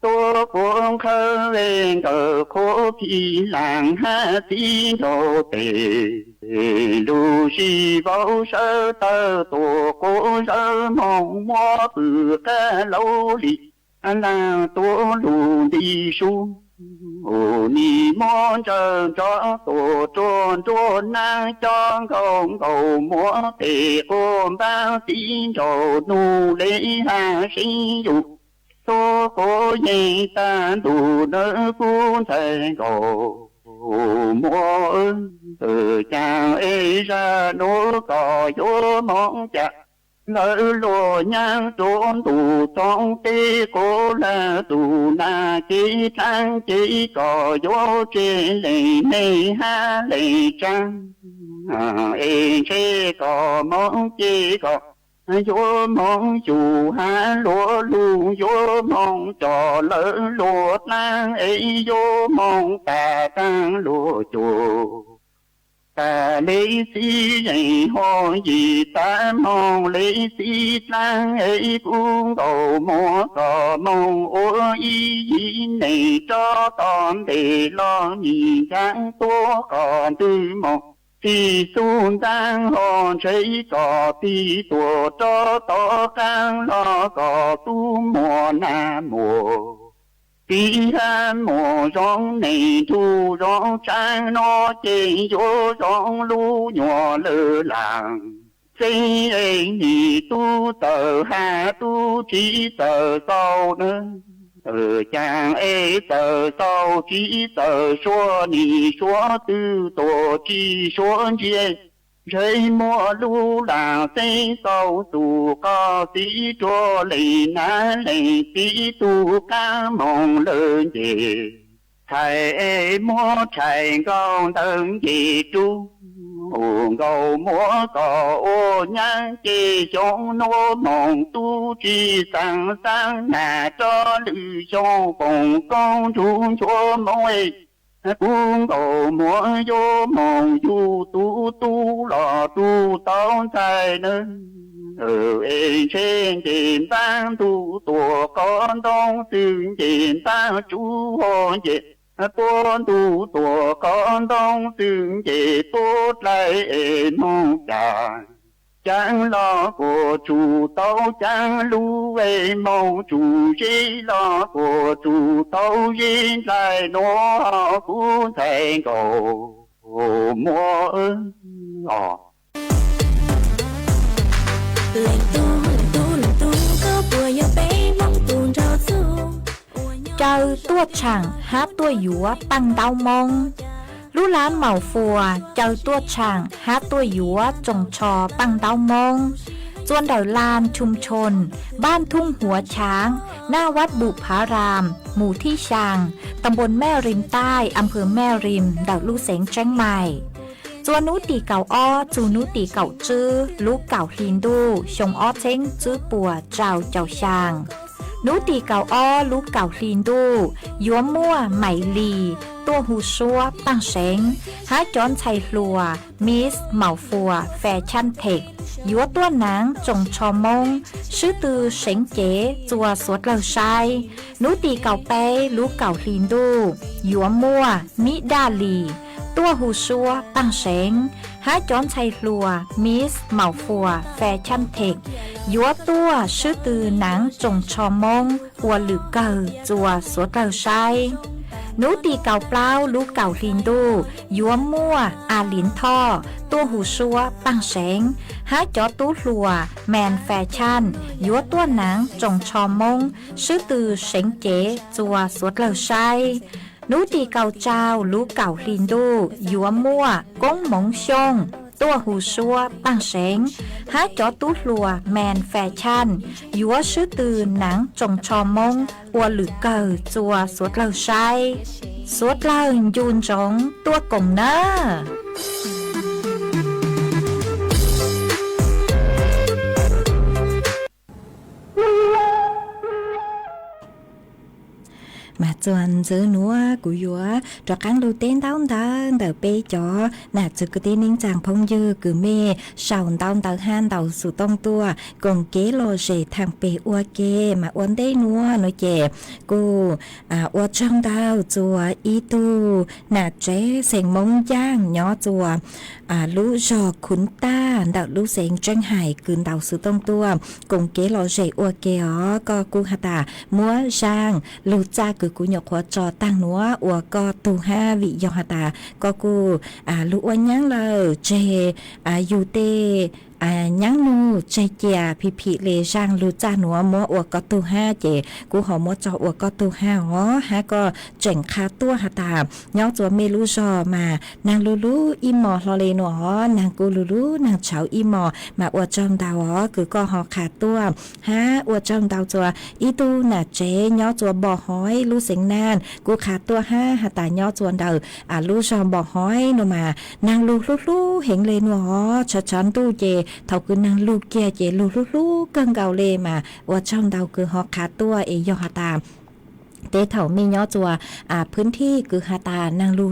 tổ con khơ lên cờ khô phi làng ha tí đồ tề lu si vào sơ tơ tổ cô sơ mong mua bự ca lâu đi làng tổ lu đi xuống ni môn trần cho tổ trôn trôn năng cho công cầu múa tề ôm bao tín đồ nu lễ ha sinh dục tô cố nhị tan đủ nỡ cuốn thành cầu múa từ chàng ấy ra nô cò vô mong chặt lỡ lùa nhang trốn tù trong tê cố là tù na chỉ thang chỉ cò vô trên lệ này ha lệ trăng ê chê cò mong chê cò vô mong chủ ha lúa lu vô mong trò lỡ lúa nang ấy vô mong ta tăng lúa chủ ta lấy xí dạy ho gì ta mong lấy xí tăng ấy cũng cầu mua cò mong ô ý gì này cho con để lo nhìn trắng tố còn tư mong thì xuân đang hòn thấy cò thì tổ cho to cang lo cò tu mùa na mùa tí ha mùa rong này thu rong trang nó chê vô rong lu nhỏ lơ làng xây ấy nhị tu tờ ha tu chỉ tờ sau nữa chàng ê tờ sau chỉ tờ xua nì xua tư tổ chi xua chê rơi mua lu làng xây sau tù có tí cho lì ná lì tí tu ca mong lớn gì thầy ê mua thầy con thân gì chú cầu múa cò ô nhang chê trong nô mong tu chi sang sang nà cho lư cho cùng con chung cho môi cung cầu múa vô mong du tu tu lò tu tao thai nên ê trên tiền tăng tu tổ con đông tương tiền tăng chú hồn về con tu tổ con đông tương về tốt lại nông trà chẳng lo của chủ tao chẳng lưu về mong chủ chỉ lo của chủ tao yên lại nó cũng thành cầu mua ơn เจ้าตัวช่างหาตัวหยัวปังเตามงลู่ล้านเหมาฟัวเจ้าตัวช่างหาตัวหยัวจงชอปังเตามงจวนเดาลานชุมชนบ้านทุ่งหัวช้างหน้าวัดบุพารามหมู่ที่ชางตำบลแม่ริมใต้อำเภอแม่ริมเดาลู่เสงเชียงใหม่จวนนุตีเก่าอ้อจูนุตีเก่าจื้อลูกเก่าลินดูชงอ้อเช้งจื้อปัวเจ้าช่างนูตีเก่าอ้อลูกเก่าลินดูยัวมั่วไหมลีตัวหูซัวปังเสงหาจอนชัยลัวมิสเหมาฟัวแฟชั่นเทคยัวตัวหนังจงชอมงชื่อตือเสงเจ๋จัวสวดเหล่าชายนูตีเก่าเป้ลูกเก่าลินดูยัวมั่วมิดาลีตัวหูซัวปังเสงหาจอนชัยลัวมิสเหมาฟัวแฟชั่นเทคยัวตัวชื่อตือหนังจงชอมงหัวหรือเก่าจัวสวดเหล่าชายนูตีเก่าเปล่าลูกเก่าลินดูยัวมั่วอาลินท่อตัวหูซัวปังเสงหาจอตู้ลัวแมนแฟชั่นยัวตัวหนังจงชอมงชื่อตือเสงเจ๋จัวสวดเหล่าชายนูตีเก่าเจ้าลูกเก่าลินดูยัวมั่วก้งหมงชงตัวหูซัวปังเสงหาจอตู้ลัวแมนแฟชั่นยัวชื่อตือหนังจงชอมงอัวหรือเก่าจัวสวดเหล่าชายสวดเหล่ายูนจงตัวกงเนอmà chuẩn giữ núa của dúa cho cán đầu tiên tao đỡ bê cho nà chứ cứ tên ninh chàng phong dư cứ mê sầu tao han tao sụ tông tua còn kế lô rể thằng bê ua kê mà uốn đây núa nói chè cô ua trong tao chùa ý tu nà chế sành mông giang nhỏ chùa lũ giò khún ta đạo lũ sành tranh hải cứ tao sụ tông tua còn kế lô rể ua kê ó có cô hà tà múa giang lũ cha cứ cú nhọc hóa trò tăng núa ua có tu ha vị dò hà tà có cô lũ ua nháng lờ chè yu tê nháng nu chè chè phi lê giang lũ cha núa múa ua có tu ha chè cú họ múa trò ua có tu ha ó ha có chảnh khá tua hà tà nhóc chùa mê lũ giò mà nàng lũ im mò lo lê núa nàng cô lũ nàng cháu im mò mà ua trong đào ó cứ có họ khá tua ha ua trong đào chùa ý tu nà chế nhóc chùa bò hói lũ sinh nan cô khá tua ha hà tà nhóc chùa đào lũ giò bò hói nô mà nàng lũ hiện lê núa cho chán tu chè thầu cứ nàng lũ kia chè lũ cơn gào lê mà ua trong đào cứ họ khá tua ấy do hà tàเตเถามีย่อจัวพื้นที่คือหาตานางลู่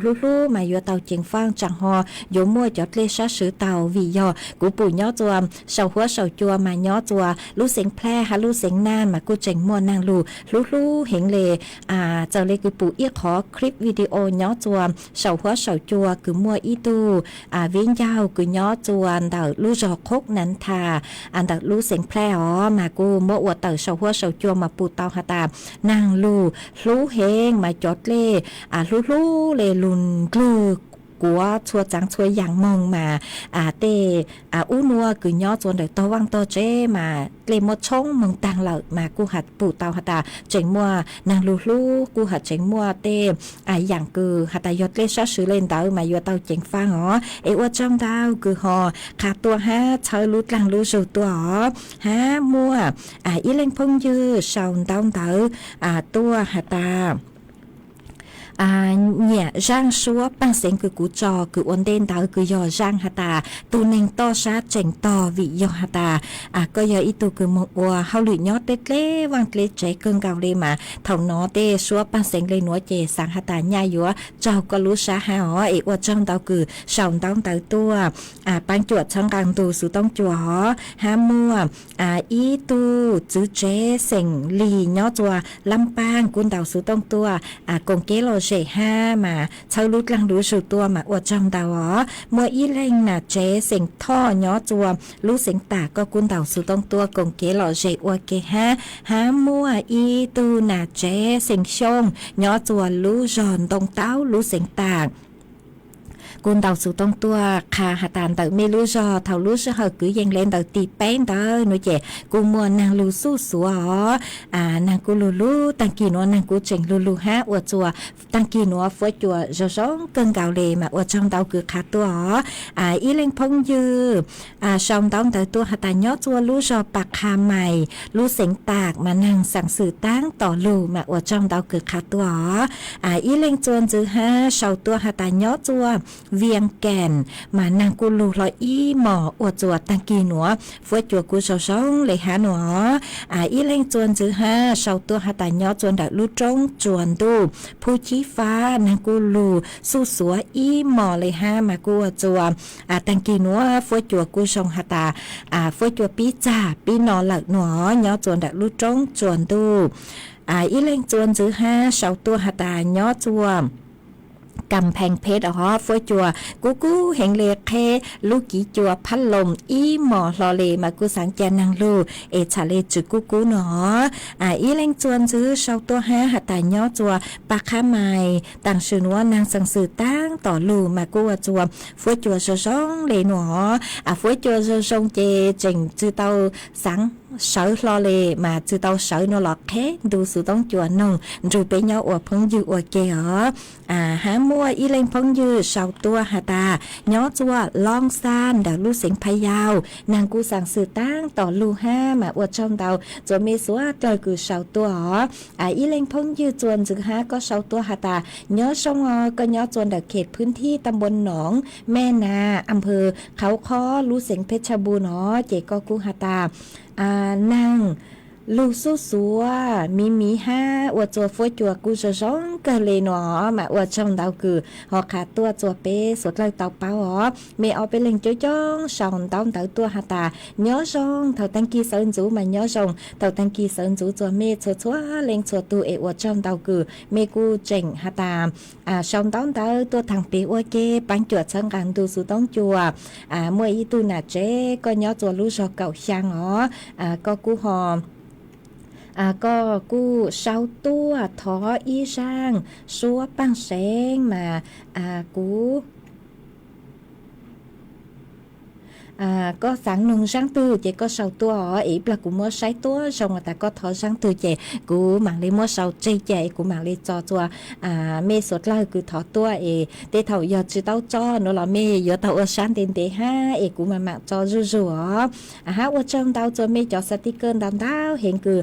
มายัวเตาเจียงฟางจังฮอโยมั่วจอดเลชะซื้อเตาวียอกูปู่ย่อจัวเสาหัวเสาจัวมาย่อจัวลู่เสียงแพร่ฮะลู่เสียงน่านมากูเจียงมั่วนางลู่เห็นเลยเจ้าเลยกูปู่เอี้ยขอคลิปวิดีโอย่อจัวเสาหัวเสาจัวคือมั่วอีตูเวียนยาวคือย่อจัวเตาลู่จอคกนั้นทาเตาลู่เสียงแพร่มากูมั่วอวดเตาเสาหัวเสาจัวมาปู่เตาหาตานางลู่เฮงมาจดเล่ลู่เลลุนกลือกัวชัวจังช่วยอย่างมองมาเตอู้นัวคือย่อจวนเด็กตัววังตัวเจมาเลมดชงมองตังเหล่ามากูหัดปู่เตาหัดตาเจงมัวนางลู่กูหัดเจงมัวเตอย่างคือหัดตายดเล่ชะซื้อเล่นเตามายัวเตาเจงฟังว่าจ้องเตาคือหอขาตัวฮะเชยลู่ตังลู่สู่ตัวฮะมัวอีเล่งพงยือชาวเตาตัวหัดตาnhẹ rang súa bằng sinh cứ cú trò cứ ổn định tao cứ dò rang hả ta tu nên to sát chỉnh to vị dò hả ta có giờ ít tu cứ một hao lụy nhót tết lê vang lê trái cơn gạo lê mà thầu nó tê súa bằng sinh lê núa chè sang hả ta nhai dúa trâu có lú sa hà ó ấy qua trong tao cứ sòng tao tao tua bằng chuột trong càng tu sự tông chùa ó hà mua ít tu chữ chế sinh lì nhót chùa lâm bang quân tao sự tông tua cùng kế lô chế ha mà sau lút lăng đuôi sầu tua mà ở trong tàu ó mưa ý lên là chế sinh thọ nhỏ chùa lút sinh tả có quân tàu sầu tông tua cùng kế lọ chế ở kế ha mua ý tu là chế sinh sông nhỏ chùa lút giòn tông táo lút sinh tả กุนเต่าสู่ต้องตัวคาหาตานเต่าไม่รู้จอเท่ารู้เสากือยังเล่นเต่าตีแป้งเต่าหนูเจกูมัวนางลูสู้สัวนางกูลูตังกีนัวนางกูเจ๋งลูฮะอวดจัวตังกีนัวฟัวจัวจอจ้องเกินเก่าเลยมาอวดจองเต่ากือขาตัวอีเล่งพงยืชองต้องเต่าตัวหาตานยอจัวรู้จอปากคาใหม่รู้เสียงตากมานางสั่งสื่อตั้งต่อลูมาอวดจองเต่ากือขาตัวอีเล่งจวนจือฮะชาวตัวหาตานยอจัวเวียงแก่นมานางกูลูลอยอีหมออวดจัวตังกีนัวฟัวจัวกูชองเลยหาหนัวอีเล่งจวนจือฮะชาวตัวหาตานยอจวนดักลู่จงจวนดูผู้ชี้ฟ้านางกูลูสู้สัวอีหมอเลยฮะมากูจัวตังกีนัวฟัวจัวกูชงหาตาฟัวจัวปีจ่าปีนอหลักหนัวยอจวนดักลู่จงจวนดูอีเล่งจวนจือฮะชาวตัวหาตายอจัวกำแพงเพชรฟัวจัวกูเฮงเลเคลูกกีจัวพัดลมอีหมอลอเลมากูสังเจนางลูเอชาเลจุกูหนออีเล่งจวนซื้อชาวตัวหาตายอจัวปากข้าไม้ต่างชื่อว่านางสังสือตั้งต่อลูมากูจัวฟัวจัวซองเลยหนอฟัวจัวซองเจเจิงจือเตาสังsở lo lề mà từ tàu sở nó lọt thế đủ sự tông chùa nông rồi bé nhau ở phong dư ở kề ở há mua y lên phong dư sau tua hà ta nhó chùa long san đã lu sinh phay yao nàng cu sang sự tang tỏ lu ha mà ở trong tàu rồi mê số trời cứ sau tua y lên phong dư chuồn dự ha có sau tua hà ta nhớ sông có nhớ chuồn đãเขตพื้นที่ตำบลหนองแม่นาอำเภอเขาค้อลูเสียงเพชรบูรณ์เจก็กูหาตานางลูสู้สัวมีห้าอวดจัวฟัวจัวกูจะร้องเกเลยหนอมาอวดช่องดาวคือหอขาตัวจัวเป้สดเลยเตาเป้าไม่เอาไปเล่นจ้องช่องดาวเตาตัวหาตาย้อช่องเท่าตังกีเสินจูมาย้อช่องเท่าตังกีเสินจูจัวเมชัวเล่นชัวตัวอวดช่องดาวคือเมกูเจ๋งหาตาช่องดาวเตาตัวทางเป้อวดเก้ปังจวดช่างกันดูสุต้องจัวเมื่ออีตูน่ะเจ๊ก็ย้อจัวลูชอเก่าช่างก็กูหอก็กู้เช้าตัวทออีช่างซัวปังเสงมากูก็sáng nung sáng tư chị có sầu tua ý là cũng mua sấy tua xong rồi ta có thọ sáng tư chị cũng mang đi mua sầu chị cũng mang đi cho mê sốt là cứ thọ tua ý để thầu giờ chỉ tao cho nó là mê giờ tao ở sáng đến để ha ý cũng mà mang cho rủ ha ở trong tao cho mê cho sticker đàn tao hiện cứ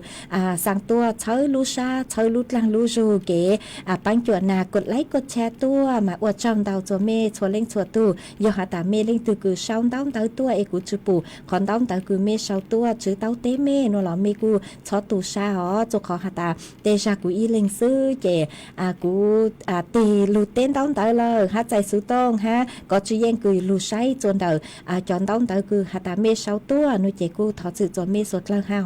sáng tua chơi lu sa chơi lu lang lu rủ kể bánh chuột nàกดไลค์กดแชร์ตัวมาở trong tao cho mê cho lên cho tu giờ hả ta mê lên từ cứ sau taoตัวเอกูจูปูขอนต้องแต่กูเมชาวตัวจื้อเต้าเต้เมนัวหล่อเมกูชอตูชาจุกขอหาตาเตชากูอีเล็งซื้อเจกูตีลูเต้นต้องแต่เลยหาใจซื้อต้องฮะก็จีเย่งกูลูใช้จนเดอจอนต้องแต่กูหาตาเมชาวตัวนุเจกูถอดสื่อจนเมสดเลยฮะ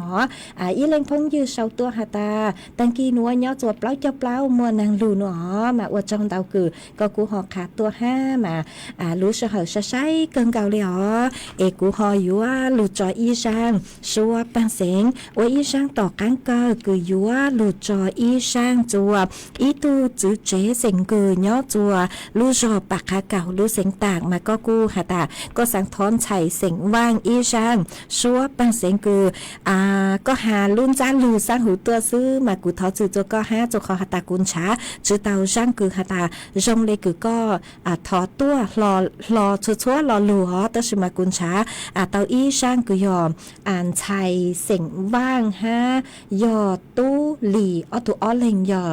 อีเล็งพงยืชาวตัวหาตาตังกีนัวย่อจวบเปล่าเจ้าเปล่ามัวนางลูนัวมาอวดจองเตาคือก็กูหอกขาตัวห้ามารู้เสเหอใช้เกินเก่าเลยเอกูหอยัวลูจออีช่างชัวปังเสงโออีช่างต่อกันก็คือยัวลูจออีช่างจัวอีตูจื้อเจเสียงกือย่อจัวลูจอปากขาเก่าลูเสียงตากมาก็กูหาตาก็สังท้อนไฉเสียงว่างอีช่างชัวปังเสงคือก็หาลุ่นจ้าลูสร้างหูตัวซื้อมากูทอจื้อจัวก็หาจัวขอหาตากุนช้าจื้อเตาช่างคือหาตาจงเลยคือก็ทอตัวรอชัวรอลูตัวชิมากุนช้าเตาอี้ช่างกุยอมชัยเสียงว่างฮะยอตู้หลีตัวอ้อเล็งยอ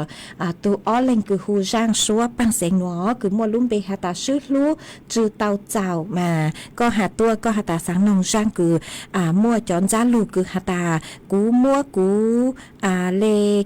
ตัวอ้อเล็งคือหูช่างชัวปังเสียงหนอคือมัวลุ่มไปหาตาชื่อรู้จือเตาเจ้ามาก็หาตัวก็หาตาสังนงช่างคือมัวจอนจ้าลูคือหาตากูมัวกูเล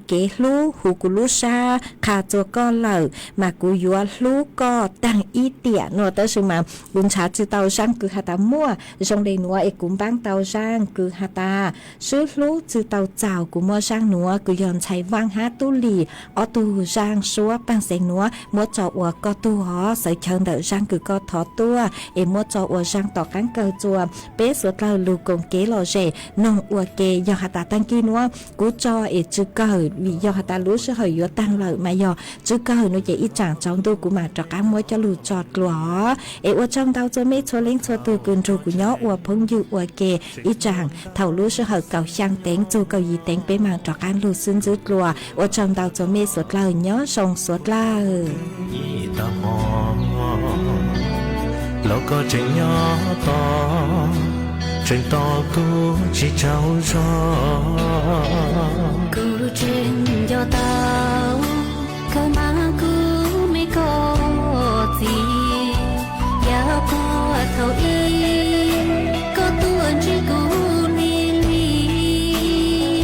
เกลูหูกูลูชาขาจัวก็เหล่ามากูยัวลูก็ตั้งอีเตียนัวเตอร์ชิมาบุญชาจือเตาช่างคือหาตามัว dòng đầy núa ế cũng băng tàu giang cứ hà ta sư lú từ tàu chào của mua giang núa cứ dọn cháy vang hát tu lì ở tu giang xúa băng xanh núa mua cho ua có tu hó sở chân đợi giang cứ có thọ tua ế mua cho ua giang tỏ cán cơ chùa bế suốt lâu lù cùng kế lò rể nông ua kê do hà ta tăng kỳ núa cú cho ế chữ cờ vì do hà ta lú sư hơi yếu tăng lợi mà do chữ cờ nó chỉ ít chẳng trong tu của mà trọ cán mua cho lù trọt lỏ ế ua trong tàu cho mê cho lính cho tu cơn trù của nhó ua phong dư ua kê ít chẳng thầu lú sư hơi cầu sang tiếng chu cầu gì tiếng bế mạng trọ cán lù xương dứt lùa ua trong tàu cho mê suốt lâu nhó sông suốt lâu lâu có chuyện nhỏ to chuyện to cứ chỉ trao cho cứ chuyện do tao cơ mà cứ mấy có gì ya có thâu y có tuôn chỉ cứ li li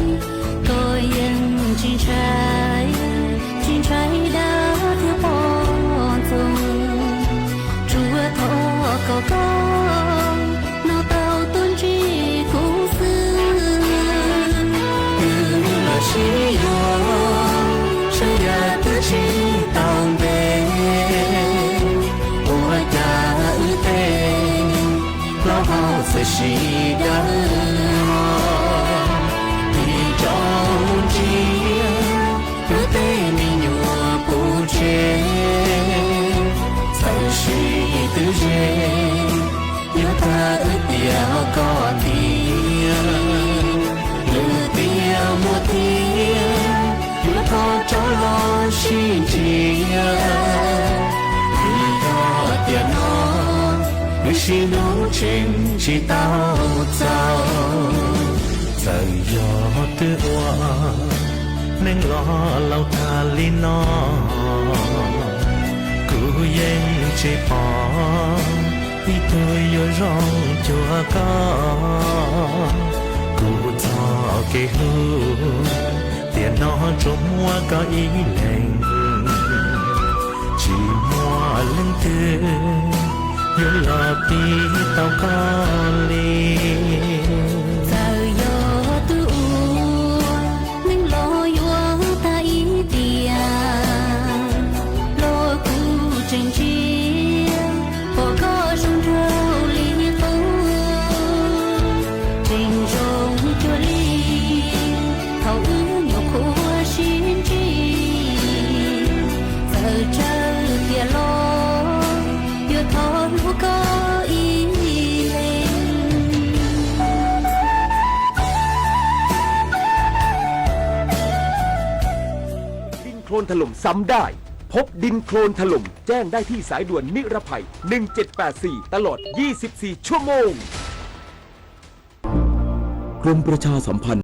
có yên trên trái đã thiếu bọn dùng chúa thọ có nó tao tuôn chỉ cũng xưa là chỉ yo sẽ ya tự chỉ tao về ôi cha ư tê lo hao sẽ chỉ đã thì trong chia ư tê mình nhua bu che sai chỉ tự che yêu ta ư tia có tia lư tia mua tia yêu ta cho lo xin chia vì đó tia nó người xin nấu trên chỉ tao giàu giờ gió tự hoa nên lo lâu ta li nó cứ yên chỉ bỏ đi tôi yêu rong chúa có cụ cho cái hư tiền nó trộm mua có ý lệnh chỉ mua lên tư yêu là đi tao có li giờ gió tự nên lo yêu ta ý tiền lo cu trên chia bỏ có sông trâu li tu trên rồng cho li thầu nhiều khua xin chi giờ chờ kia lo yêu thọ lúc có ý lên ดินโคลนถล่มซ้ำได้พบดินโคลนถล่มแจ้งได้ที่สายด่วนนิรภัย1784ตลอด24ชั่วโมงกรมประชาสัมพันธ์